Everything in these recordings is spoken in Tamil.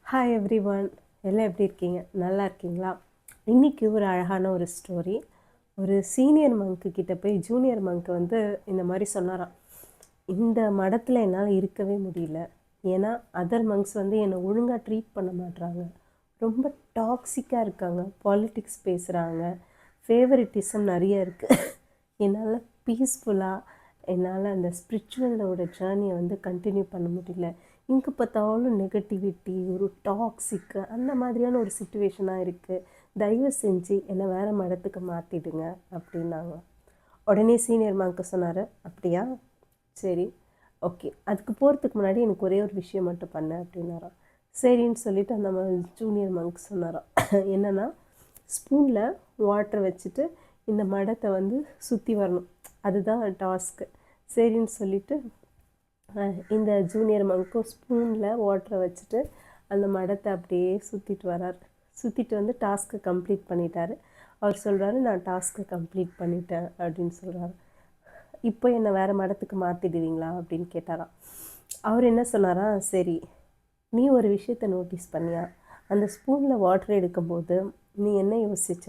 ஹாய் எவ்ரி ஒன், எல்லாம் எப்படி இருக்கீங்க? நல்லா இருக்கீங்களா? இன்றைக்கி ஒரு அழகான ஒரு ஸ்டோரி. ஒரு சீனியர் மங்க்கு கிட்ட போய் ஜூனியர் மங்க் வந்து இந்த மாதிரி சொன்னாராம். இந்த மடத்தில் என்னால் இருக்கவே முடியல, ஏன்னா அதர் மங்க்ஸ் வந்து என்னை ஒழுங்காக ட்ரீட் பண்ண மாட்றாங்க, ரொம்ப டாக்ஸிக்காக இருக்காங்க, பாலிட்டிக்ஸ் பேசுகிறாங்க, ஃபேவரிட்டிசம் நிறைய இருக்குது. என்னால் பீஸ்ஃபுல்லாக என்னால் அந்த ஸ்பிரிச்சுவலோட ஜேர்னியை வந்து கண்டினியூ பண்ண முடியல. இங்கே பார்த்தாலும் நெகட்டிவிட்டி, ஒரு டாக்ஸிக்கு அந்த மாதிரியான ஒரு சுச்சுவேஷனாக இருக்குது. தயவு செஞ்சு என்னை வேறு மடத்துக்கு மாற்றிடுங்க அப்படின்னாங்க. உடனே சீனியர் மங்க் சொன்னார், அப்படியா, சரி, ஓகே, அதுக்கு போகிறதுக்கு முன்னாடி எனக்கு ஒரே ஒரு விஷயம் மட்டும் பண்ண அப்படின்னாராம். சரின்னு சொல்லிவிட்டு அந்த ஜூனியர் மங்க் சொன்னாராம், என்னென்னா ஸ்பூனில் வாட்டர் வச்சுட்டு இந்த மடத்தை வந்து சுற்றி வரணும், அதுதான் டாஸ்க்கு. சரின்னு சொல்லிவிட்டு இந்த ஜூனியர் மங்க்கும் ஸ்பூனில் வாட்டரை வச்சுட்டு அந்த மடத்தை அப்படியே சுற்றிட்டு வரார். சுற்றிட்டு வந்து டாஸ்க்கை கம்ப்ளீட் பண்ணிட்டார். அவர் சொல்கிறாரு, நான் டாஸ்க்கை கம்ப்ளீட் பண்ணிட்டேன் அப்படின்னு சொல்கிறாரு. இப்போ என்னை வேறு மடத்துக்கு மாற்றிடுவீங்களா அப்படின்னு கேட்டாராம். அவர் என்ன சொன்னாரா, சரி, நீ ஒரு விஷயத்தை நோட்டீஸ் பண்ணியா, அந்த ஸ்பூனில் வாட்டர் எடுக்கும்போது நீ என்ன யோசிச்ச?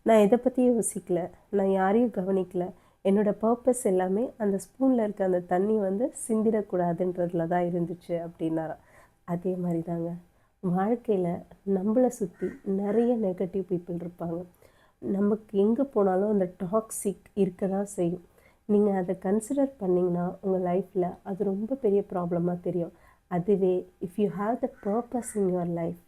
நான் இதை பற்றியும் யோசிக்கல, நான் யாரையும் கவனிக்கலை, என்னோடய பர்பஸ் எல்லாமே அந்த ஸ்பூனில் இருக்க அந்த தண்ணி வந்து சிந்திடக்கூடாதுன்றதுல தான் இருந்துச்சு அப்படின்னாராம். அதே மாதிரி தாங்க வாழ்க்கையில் நம்மளை சுற்றி நிறைய நெகட்டிவ் பீப்புள் இருப்பாங்க. நமக்கு எங்கே போனாலும் அந்த டாக்ஸிக் இருக்க தான் செய்யும். நீங்கள் அதை கன்சிடர் பண்ணிங்கன்னா உங்கள் லைஃப்பில் அது ரொம்ப பெரிய ப்ராப்ளமாக தெரியும். அதுவே if you have the purpose in your life,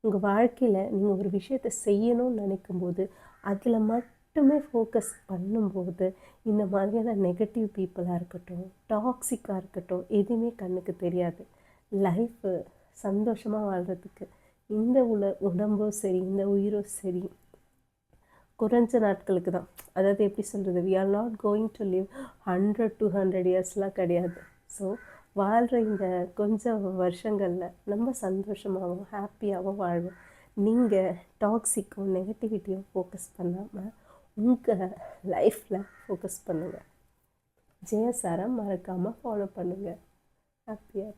உங்கள் வாழ்க்கையில் நீங்கள் ஒரு விஷயத்தை செய்யணும்னு நினைக்கும்போது அதில் மட்டுமே ஃபோக்கஸ் பண்ணும்போது இந்த மாதிரியான நெகட்டிவ் பீப்புளாக இருக்கட்டும், டாக்ஸிக்காக இருக்கட்டும், எதுவுமே கண்ணுக்கு தெரியாது. லைஃபு சந்தோஷமாக வாழ்கிறதுக்கு இந்த உடம்பும் சரி, இந்த உயிரும் சரி, குறைஞ்ச நாட்களுக்கு தான். அதாவது எப்படி சொல்கிறது, we are not going to live 100-200 இயர்ஸ்லாம் கிடையாது. ஸோ வாழ்கிற இந்த கொஞ்சம் வருஷங்களில் நம்ம சந்தோஷமாகவும் ஹாப்பியாகவும் வாழ்வோம். நீங்கள் டாக்ஸிக்கும் நெகட்டிவிட்டியும் ஃபோக்கஸ் பண்ணாமல் உங்கள் லைஃப்பில் ஃபோக்கஸ் பண்ணுங்கள். ஜெயசாரை மறக்காமல் ஃபாலோ பண்ணுங்கள். ஹாப்பியாக